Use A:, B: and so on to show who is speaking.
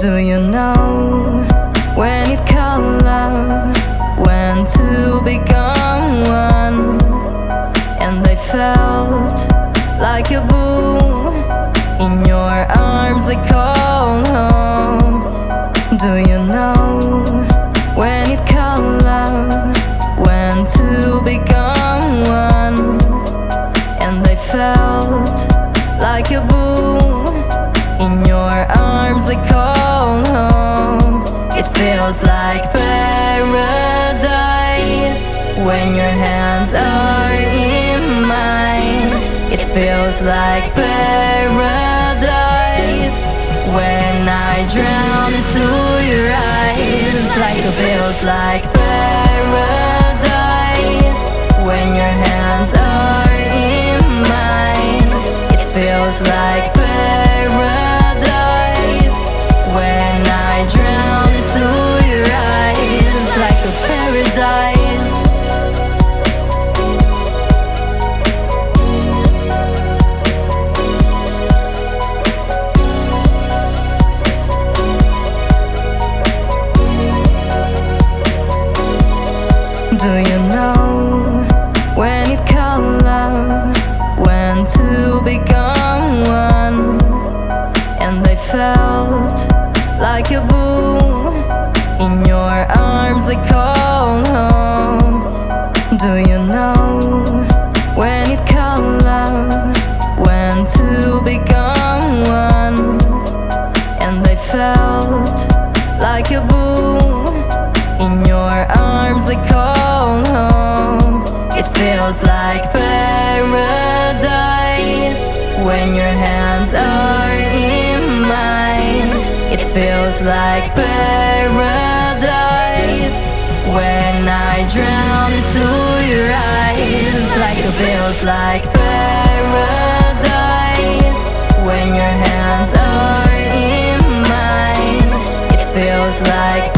A: Do you know when it called love, when two become one? And I felt like a boom in your arms I call home. Do you know when it called love, when two become one? And I felt like a boom in your arms I call home. It feels like paradise when your hands are in mine. It feels like paradise when I drown into your eyes. Like it feels like paradise when your hands are in mine. It feels like paradise when I drown into your eyes. Like a paradise. Do you know when it called love, when two become one? And I felt like a boom in your arms I call home. Do you know when it called love, when two become one? And I felt like a boom in your arms I call home. It feels like paradise when your hands are in mine. It feels like paradise when I drown into your eyes. Like it feels like paradise when your hands are in mine. It feels like